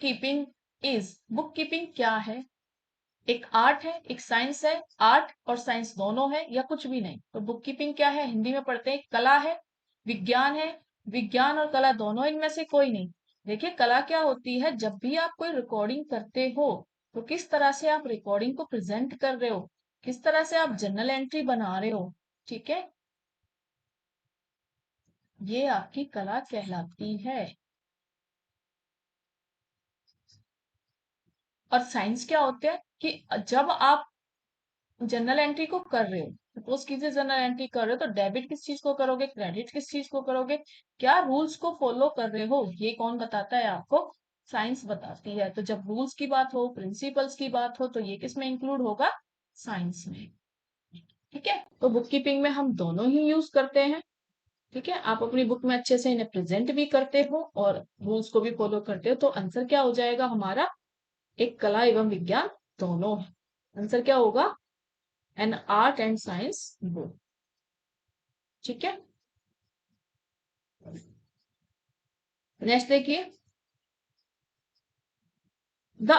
Keeping is, book keeping क्या है? एक आर्ट है, एक साइंस है, आर्ट और साइंस दोनों है, या कुछ भी नहीं? तो बुक कीपिंग क्या है? हिंदी में पढ़ते हैं कला है, विज्ञान है, विज्ञान और कला दोनों, इनमें से कोई नहीं। देखिए कला क्या होती है, जब भी आप कोई रिकॉर्डिंग करते हो तो किस तरह से आप रिकॉर्डिंग को प्रेजेंट कर रहे हो, किस तरह से आप जर्नल एंट्री बना रहे हो, ठीक है, ये आपकी कला कहलाती है। और साइंस क्या होता है कि जब आप जनरल एंट्री को कर रहे हो, सपोज कीजिए जनरल एंट्री कर रहे हो, तो डेबिट किस चीज को करोगे, क्रेडिट किस चीज को करोगे, क्या रूल्स को फॉलो कर रहे हो, ये कौन बताता है आपको? साइंस बताती है। तो जब रूल्स की बात हो, प्रिंसिपल्स की बात हो, तो ये किस में इंक्लूड होगा? साइंस में। ठीक है, तो बुक कीपिंग में हम दोनों ही यूज करते हैं। ठीक है, आप अपनी बुक में अच्छे से इन्हें प्रेजेंट भी करते हो और रूल्स को भी फॉलो करते हो, तो आंसर क्या हो जाएगा हमारा? एक कला एवं विज्ञान दोनों है। आंसर क्या होगा? An art and science book. ठीक है, नेक्स्ट देखिए, the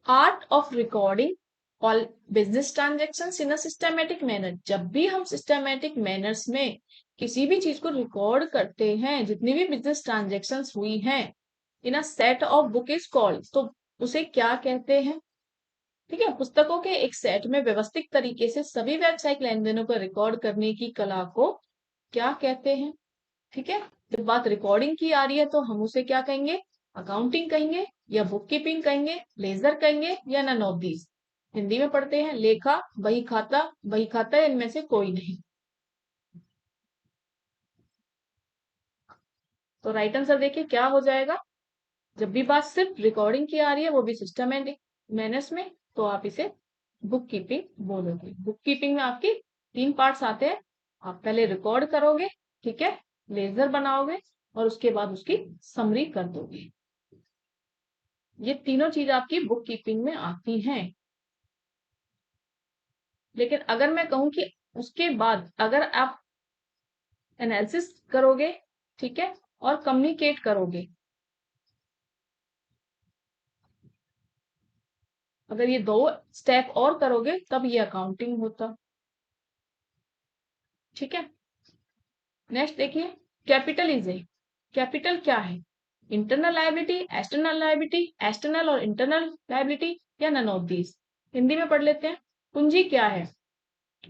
art of recording all business transaction in a systematic manner. जब भी हम सिस्टमेटिक मैनर्स में किसी भी चीज को रिकॉर्ड करते हैं, जितनी भी बिजनेस ट्रांजेक्शन हुई हैं, in a set of book is called, तो उसे क्या कहते हैं? ठीक है, पुस्तकों के एक सेट में व्यवस्थित तरीके से सभी व्यावसायिक लेन देनों को रिकॉर्ड करने की कला को क्या कहते हैं? ठीक है, जब बात रिकॉर्डिंग की आ रही है तो हम उसे क्या कहेंगे? अकाउंटिंग कहेंगे, या बुक कीपिंग कहेंगे, लेजर कहेंगे, या नन ऑफ दीज? हिंदी में पढ़ते हैं लेखा, बही खाता, बही खाता, इनमें से कोई नहीं। तो राइट आंसर देखिए क्या हो जाएगा? जब भी बात सिर्फ रिकॉर्डिंग की आ रही है, वो भी सिस्टमैटिक मैनर्स में, तो आप इसे बुक कीपिंग बोलोगे। बुक कीपिंग में आपकी तीन पार्ट्स आते हैं। आप पहले रिकॉर्ड करोगे, ठीक है, लेजर बनाओगे, और उसके बाद उसकी समरी कर दोगे। ये तीनों चीज आपकी बुक कीपिंग में आती हैं। लेकिन अगर मैं कहूं कि उसके बाद अगर आप एनालिसिस करोगे, ठीक है, और कम्युनिकेट करोगे, अगर ये दो स्टेप और करोगे तब ये अकाउंटिंग होता। ठीक है, नेक्स्ट देखिए, कैपिटल इज ए, कैपिटल क्या है? Internal liability, external liability, external और इंटरनल लायबिलिटी, या नन ऑफ दीज? हिंदी में पढ़ लेते हैं। पूंजी क्या है?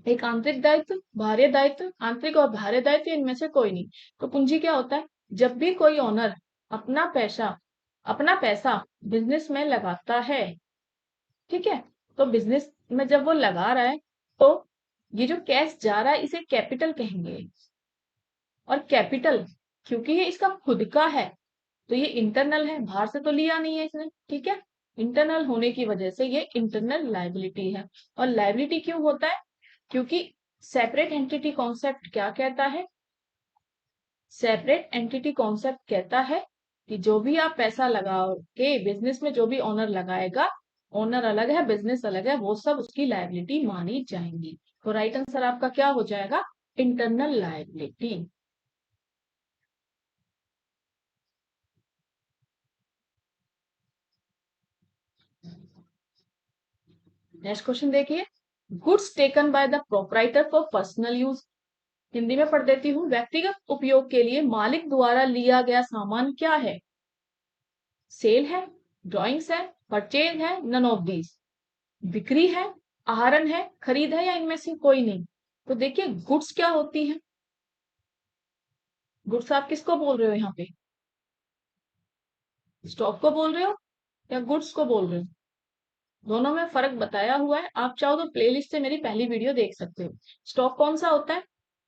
एक आंतरिक दायित्व, बाह्य दायित्व, आंतरिक और बाह्य दायित्व, इनमें से कोई नहीं। तो पूंजी क्या होता है? जब भी कोई ओनर अपना पैसा बिजनेस में लगाता है, ठीक है, तो बिजनेस में जब वो लगा रहा है, तो ये जो कैश जा रहा है इसे कैपिटल कहेंगे। और कैपिटल क्योंकि ये इसका खुद का है, तो ये इंटरनल है, बाहर से तो लिया नहीं है इसने, ठीक है, इंटरनल होने की वजह से ये इंटरनल लायबिलिटी है। और लायबिलिटी क्यों होता है? क्योंकि सेपरेट एंटिटी कॉन्सेप्ट क्या कहता है? सेपरेट एंटिटी कॉन्सेप्ट कहता है कि जो भी आप पैसा लगाओगे बिजनेस में, जो भी ओनर लगाएगा, ओनर अलग है, बिजनेस अलग है, वो सब उसकी लायबिलिटी मानी जाएंगी। तो राइट आंसर आपका क्या हो जाएगा? Internal liability. नेक्स्ट क्वेश्चन देखिए, goods taken by the proprietor for personal use. Hindi में पढ़ देती हूँ, व्यक्तिगत उपयोग के लिए मालिक द्वारा लिया गया सामान क्या है? सेल है, ड्राइंग्स है, परचेज है, नन ऑफ दीज? बिक्री है, आहरण है, खरीद है, या इनमें से कोई नहीं? तो देखिए गुड्स क्या होती है? गुड्स आप किसको बोल रहे हो यहाँ पे? स्टॉक को बोल रहे हो या गुड्स को बोल रहे हो? दोनों में फर्क बताया हुआ है, आप चाहो तो प्लेलिस्ट से मेरी पहली वीडियो देख सकते हो। स्टॉक कौन सा होता है?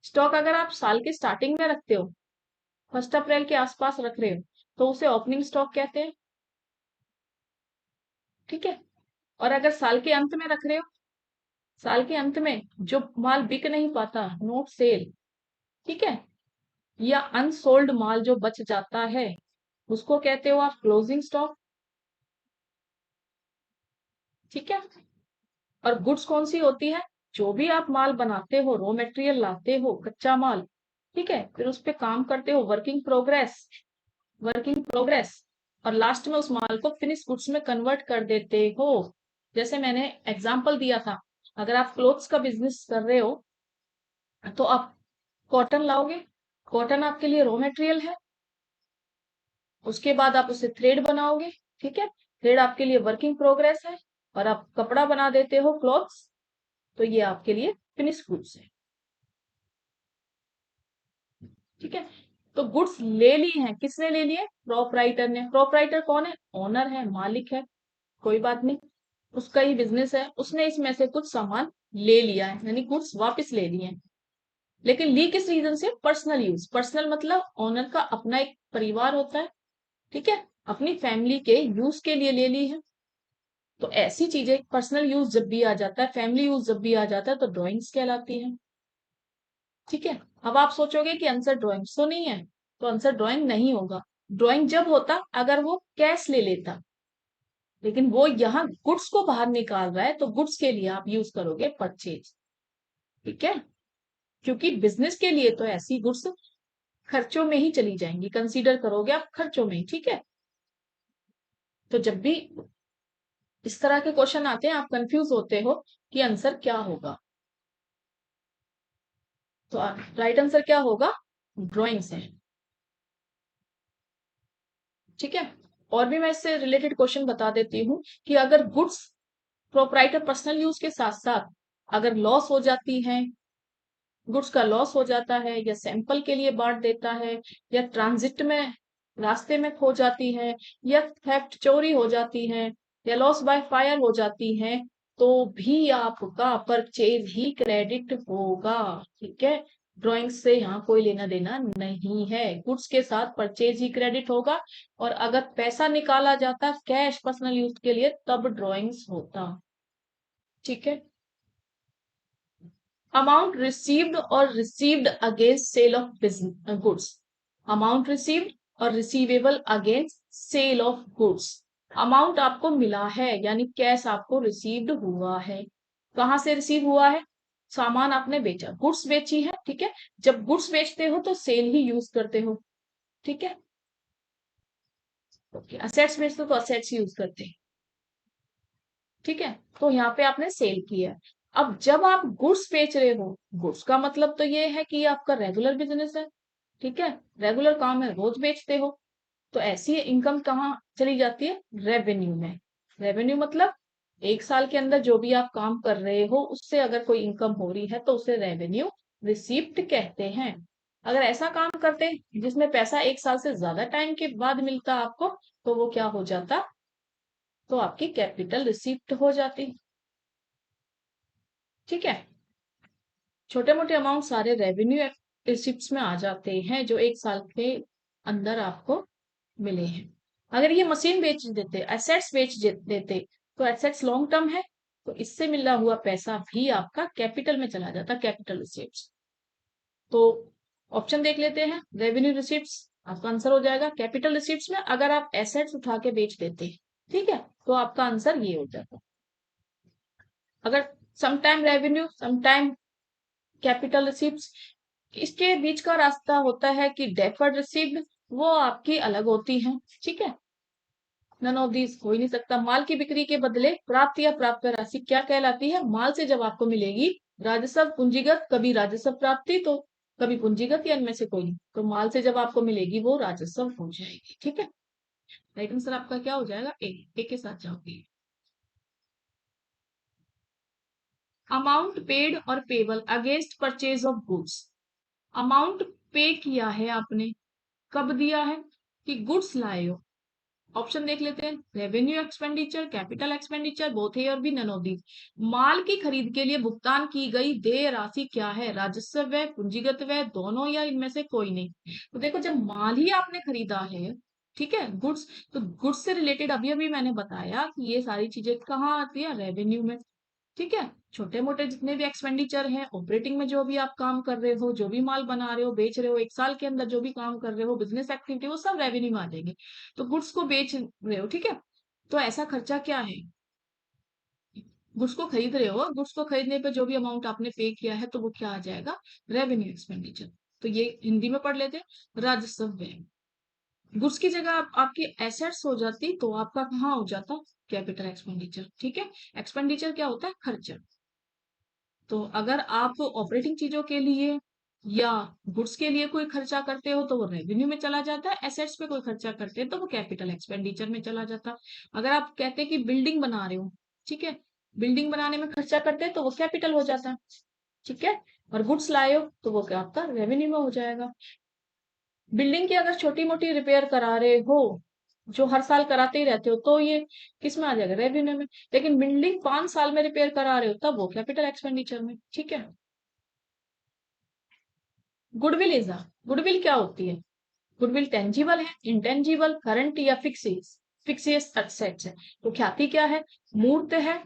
स्टॉक अगर आप साल के स्टार्टिंग में रखते हो, 1 अप्रैल के आसपास रख रहे हो, तो उसे ओपनिंग स्टॉक कहते हैं। ठीक है, और अगर साल के अंत में रख रहे हो, साल के अंत में जो माल बिक नहीं पाता, नोट सेल, ठीक है, या अनसोल्ड माल जो बच जाता है, उसको कहते हो आप क्लोजिंग स्टॉक। ठीक है, और गुड्स कौन सी होती है? जो भी आप माल बनाते हो, रॉ मटेरियल लाते हो, कच्चा माल, ठीक है, फिर उस पे काम करते हो, वर्किंग प्रोग्रेस, वर्किंग प्रोग्रेस, और लास्ट में उस माल को फिनिश गुड्स में कन्वर्ट कर देते हो। जैसे मैंने एग्जांपल दिया था, अगर आप क्लोथ्स का बिजनेस कर रहे हो तो आप कॉटन लाओगे, कॉटन आपके लिए रॉ मटेरियल है, उसके बाद आप उसे थ्रेड बनाओगे, ठीक है, थ्रेड आपके लिए वर्किंग प्रोग्रेस है, और आप कपड़ा बना देते हो क्लॉथ्स, तो ये आपके लिए फिनिश गुड्स है। ठीक है, तो गुड्स ले ली हैं, किसने ले लिए? प्रोपराइटर ने। प्रोपराइटर कौन है? ओनर है, मालिक है, कोई बात नहीं, उसका ही बिजनेस है, उसने इसमें से कुछ सामान ले लिया है, यानी गुड्स वापस ले लिए हैं। लेकिन ली किस रीजन से? Personal use. पर्सनल मतलब ओनर का अपना एक परिवार होता है, ठीक है, अपनी फैमिली के यूज के लिए ले ली है। तो ऐसी चीजें, पर्सनल यूज जब भी आ जाता है, फैमिली यूज जब भी आ जाता है, तो ड्राइंग्स कहलाती है। ठीक है, अब आप सोचोगे कि आंसर ड्राइंग्स तो नहीं है, तो आंसर ड्राइंग नहीं होगा। ड्राइंग जब होता अगर वो कैश ले लेता, लेकिन वो यहाँ गुड्स को बाहर निकाल रहा है, तो गुड्स के लिए आप यूज करोगे परचेज। ठीक है, क्योंकि बिजनेस के लिए तो ऐसी गुड्स खर्चों में ही चली जाएंगी, कंसीडर करोगे आप खर्चों में ही। ठीक है, तो जब भी इस तरह के क्वेश्चन आते हैं, आप कंफ्यूज होते हो कि आंसर क्या होगा, तो राइट आंसर क्या होगा? ड्राइंग्स है। ठीक है, और भी मैं इससे रिलेटेड क्वेश्चन बता देती हूँ कि अगर गुड्स प्रोपराइटर पर्सनल यूज के साथ साथ अगर लॉस हो जाती है, गुड्स का लॉस हो जाता है, या सैंपल के लिए बांट देता है, या ट्रांजिट में रास्ते में खो जाती है, या थेफ्ट चोरी हो जाती है, या लॉस बाय फायर हो जाती है, तो भी आपका परचेज ही क्रेडिट होगा। ठीक है, ड्राइंग से यहाँ कोई लेना देना नहीं है, गुड्स के साथ परचेज ही क्रेडिट होगा। और अगर पैसा निकाला जाता कैश पर्सनल यूज के लिए, तब ड्राइंग्स होता। ठीक है, अमाउंट रिसीव्ड और received against sale of goods. Amount received और receivable against sale of goods. Amount आपको मिला है, यानी कैश आपको रिसीव्ड हुआ है। कहां से रिसीव हुआ है? सामान आपने बेचा, गुड्स बेची है। ठीक है, जब गुड्स बेचते हो तो सेल ही यूज करते हो। ठीक है, ओके, असेट्स बेचते हो तो असेट्स यूज करते हैं। ठीक है, तो यहाँ पे आपने सेल किया है। अब जब आप गुड्स बेच रहे हो, गुड्स का मतलब तो ये है कि ये आपका रेगुलर बिजनेस है। ठीक है, रेगुलर काम है, रोज बेचते हो, तो ऐसी इनकम कहाँ चली जाती है? रेवेन्यू में। रेवेन्यू मतलब एक साल के अंदर जो भी आप काम कर रहे हो, उससे अगर कोई इनकम हो रही है तो उसे रेवेन्यू रिसीप्ट कहते हैं। अगर ऐसा काम करते जिसमें पैसा एक साल से ज्यादा टाइम के बाद मिलता आपको, तो वो क्या हो जाता? तो आपकी कैपिटल रिसिप्ट हो जाती। ठीक है, छोटे मोटे अमाउंट सारे रेवेन्यू रिसिप्ट्स में आ जाते हैं, जो एक साल के अंदर आपको मिले हैं। अगर ये मशीन बेच देते, एसेट्स बेच देते, तो एसेट्स लॉन्ग टर्म है, तो इससे मिला हुआ पैसा भी आपका कैपिटल में चला जाता, कैपिटल रिसिप्ट्स। तो ऑप्शन देख लेते हैं, रेवेन्यू रिसिप्ट्स आपका आंसर हो जाएगा कैपिटल रिसिप्ट्स में, अगर आप एसेट्स उठा के बेच देते। ठीक है, तो आपका आंसर ये हो जाता। अगर sometime revenue sometime capital receipts, इसके बीच का रास्ता होता है कि डेफर्ड रिसीव्ड, वो आपकी अलग होती है। ठीक है, नन ऑफ दीज हो ही नहीं सकता। माल की बिक्री के बदले प्राप्त या प्राप्त राशि क्या कहलाती है? माल से जब आपको मिलेगी राजस्व पूंजीगत, कभी राजस्व प्राप्ति, तो कभी पूंजीगत, या इनमें से कोई नहीं, तो माल से जब आपको मिलेगी वो राजस्व हो जाएगी। ठीक है, राइट आंसर आपका क्या हो जाएगा? ए के साथ जाओगे। अमाउंट पेड और payable against purchase of goods. Amount पे किया है आपने, कब दिया है? कि गुड्स लाए हो। ऑप्शन देख लेते हैं, revenue expenditure, capital expenditure, both A और बी, नन ऑफ दीज। माल की खरीद के लिए भुगतान की गई देय राशि क्या है? राजस्व व्यय, पूंजीगत व्यय, दोनों, या इनमें से कोई नहीं। तो देखो, जब माल ही आपने खरीदा है, ठीक है, गुड्स, तो गुड्स से रिलेटेड अभी अभी मैंने बताया कि ये सारी चीजें कहाँ आती है? रेवेन्यू में। ठीक है, छोटे मोटे जितने भी एक्सपेंडिचर हैं, ऑपरेटिंग में जो भी आप काम कर रहे हो, जो भी माल बना रहे हो, बेच रहे हो, एक साल के अंदर जो भी काम कर रहे हो, बिजनेस एक्टिविटी, वो सब रेवेन्यू में आ जाएंगे। तो गुड्स को बेच रहे हो, ठीक है, तो ऐसा खर्चा क्या है? गुड्स को खरीद रहे हो, गुड्स को खरीदने पे जो भी अमाउंट आपने पे किया है, तो वो क्या आ जाएगा? Revenue expenditure. तो ये हिंदी में पढ़ लेते हैं, राजस्व व्यय। गुड्स की जगह आपकी एसेट्स हो जाती तो आपका कहाँ हो जाता, कैपिटल एक्सपेंडिचर। ठीक है, एक्सपेंडिचर क्या होता है, खर्चा। तो अगर आप ऑपरेटिंग चीजों के लिए या गुड्स के लिए कोई खर्चा करते हो तो वो रेवेन्यू में चला जाता है, एसेट्स पे कोई खर्चा करते हैं तो वो कैपिटल एक्सपेंडिचर में चला जाता है। अगर आप कहते हैं कि बिल्डिंग बना रहे हो, ठीक है, बिल्डिंग बनाने में खर्चा करते हैं तो वो कैपिटल हो जाता है। ठीक है, और गुड्स लाए हो तो वो क्या आपका रेवेन्यू में हो जाएगा। बिल्डिंग की अगर छोटी मोटी रिपेयर करा रहे हो, जो हर साल कराते ही रहते हो, तो ये किस में आ जाएगा, रेवेन्यू में। लेकिन बिल्डिंग 5 साल में रिपेयर करा रहे हो तब वो कैपिटल एक्सपेंडिचर में। ठीक है, गुडविल इज अ, गुडविल क्या होती है, गुडविल टेंजिबल है, इंटेंजिबल, करंट या फिक्सिस, फिक्सियस एसेट्स है। तो ख्याति क्या है, मूर्त है,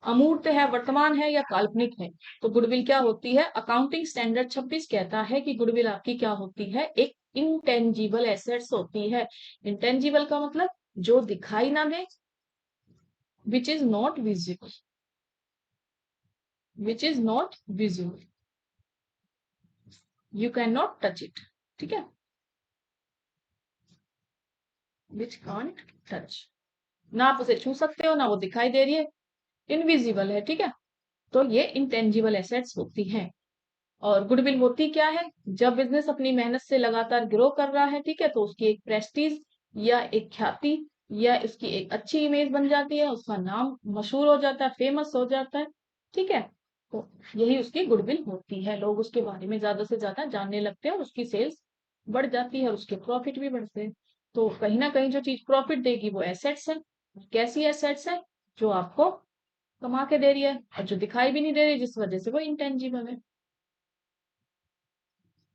अमूर्त है, वर्तमान है या काल्पनिक है। तो गुडविल क्या होती है, अकाउंटिंग स्टैंडर्ड 26 कहता है कि गुडविल आपकी क्या होती है, एक इंटेंजिबल एसेट्स होती है। इंटेंजिबल का मतलब जो दिखाई ना दे, which is not visible, which is not visible, you can not touch it. ठीक है, विच कांट टच, ना आप उसे छू सकते हो ना वो दिखाई दे रही है, इनविजिबल है। ठीक है, तो ये इंटेंजिबल एसेट्स होती हैं। और गुडविल होती क्या है, जब बिजनेस अपनी मेहनत से लगातार ग्रो कर रहा है, ठीक है, तो उसकी एक प्रेस्टीज या एक ख्याति या उसकी एक अच्छी इमेज बन जाती है, उसका नाम मशहूर हो जाता है, फेमस हो जाता है। ठीक है, तो यही उसकी गुडविल होती है, लोग उसके बारे में ज्यादा से ज्यादा जानने लगते हैं और उसकी सेल्स बढ़ जाती है और उसके प्रॉफिट भी बढ़ते हैं। तो कहीं ना कहीं जो चीज प्रॉफिट देगी वो एसेट्स है। कैसी एसेट्स है, जो आपको कमा के दे रही है और जो दिखाई भी नहीं दे रही, जिस वजह से वो इंटेंजिबल है।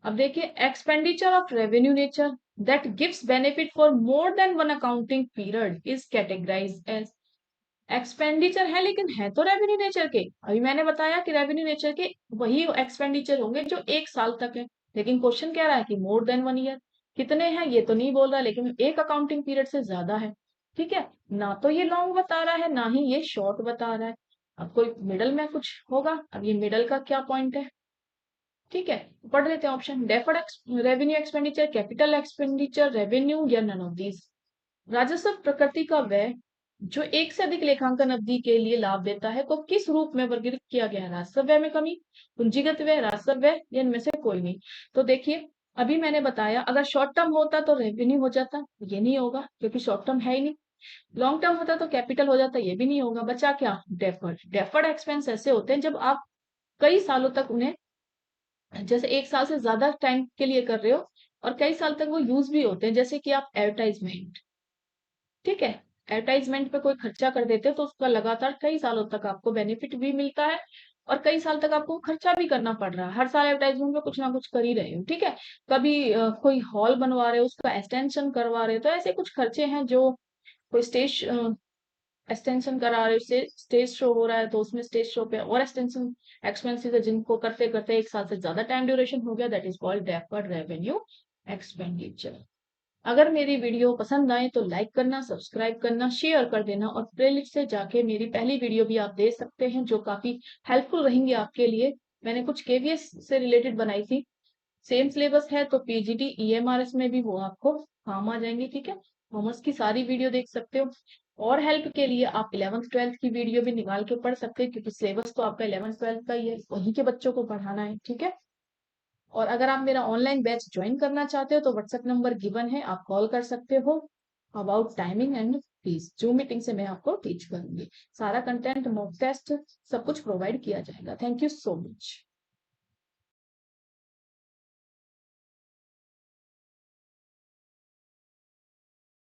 अब देखिए, expenditure of revenue nature that gives benefit for more than one accounting period is categorise as, expenditure है लेकिन है तो रेवेन्यू नेचर के। अभी मैंने बताया कि रेवेन्यू नेचर के वही एक्सपेंडिचर होंगे जो 1 साल तक है, लेकिन क्वेश्चन कह रहा है कि मोर देन 1 ईयर, कितने हैं ये तो नहीं बोल रहा, लेकिन एक अकाउंटिंग पीरियड से ज्यादा है। ठीक है, ना तो ये लॉन्ग बता रहा है ना ही ये शॉर्ट बता रहा है। अब कोई मिडल में कुछ होगा, अब ये मिडल का क्या पॉइंट है। ठीक है, पढ़ लेते हैं option, deferred revenue expenditure, capital expenditure, revenue या नन ऑफ दीज। राजस्व प्रकृति का व्यय जो एक से अधिक लेखांकन अवधि के लिए लाभ देता है को किस रूप में वर्गीकृत किया गया है, राजस्व व्यय में कमी, पूंजीगत व्यय, राजस्व व्यय या इनमें से कोई नहीं। तो देखिए, अभी मैंने बताया अगर शॉर्ट टर्म होता तो रेवेन्यू हो जाता, ये नहीं होगा क्योंकि शॉर्ट टर्म है ही नहीं। लॉन्ग टर्म होता तो कैपिटल हो जाता, ये भी नहीं होगा। बचा क्या, डेफर्ड। डेफर्ड एक्सपेंस ऐसे होते हैं जब आप कई सालों तक उन्हें, जैसे 1 साल से ज्यादा टाइम के लिए कर रहे हो और कई साल तक वो यूज भी होते हैं, जैसे कि आप एडवर्टाइजमेंट, ठीक है, एडवर्टाइजमेंट पे कोई खर्चा कर देते हो तो उसका लगातार कई सालों तक आपको बेनिफिट भी मिलता है और कई साल तक आपको खर्चा भी करना पड़ रहा है, हर साल एडवर्टाइजमेंट पे कुछ ना कुछ कर ही रहे हो। ठीक है, कभी कोई हॉल बनवा रहे हो उसका एक्सटेंशन करवा रहे हो, तो ऐसे कुछ खर्चे हैं जो, कोई स्टेज एक्सटेंशन करा रहे हो, स्टेज शो हो रहा है तो उसमें स्टेज शो पे और एक्सटेंशन एक्सपेंसेस है जिनको करते करते 1 साल से ज्यादा टाइम ड्यूरेशन हो गया, that is called deferred revenue expenditure. अगर मेरी वीडियो पसंद आए तो लाइक करना, सब्सक्राइब करना, शेयर कर देना और प्लेलिस्ट से जाके मेरी पहली वीडियो भी आप देख सकते हैं जो काफी हेल्पफुल रहेंगी आपके लिए। मैंने कुछ केवीएस से रिलेटेड बनाई थी, सेम सिलेबस है तो पीजीटी ईएमआरएस में भी वो आपको काम आ जाएंगे। ठीक है, कॉमर्स की सारी वीडियो देख सकते हो और हेल्प के लिए आप 11th 12th की वीडियो भी निकाल के पढ़ सकते हैं क्योंकि सिलेबस तो आपका 11th 12th का ही है, वहीं के बच्चों को पढ़ाना है। ठीक है, और अगर आप मेरा ऑनलाइन बैच ज्वाइन करना चाहते हो तो व्हाट्सएप नंबर गिवन है, आप कॉल कर सकते हो। About timing and fees, zoom meeting से मैं आपको टीच करूंगी, सारा कंटेंट, मॉक टेस्ट, सब कुछ प्रोवाइड किया जाएगा। Thank you so much.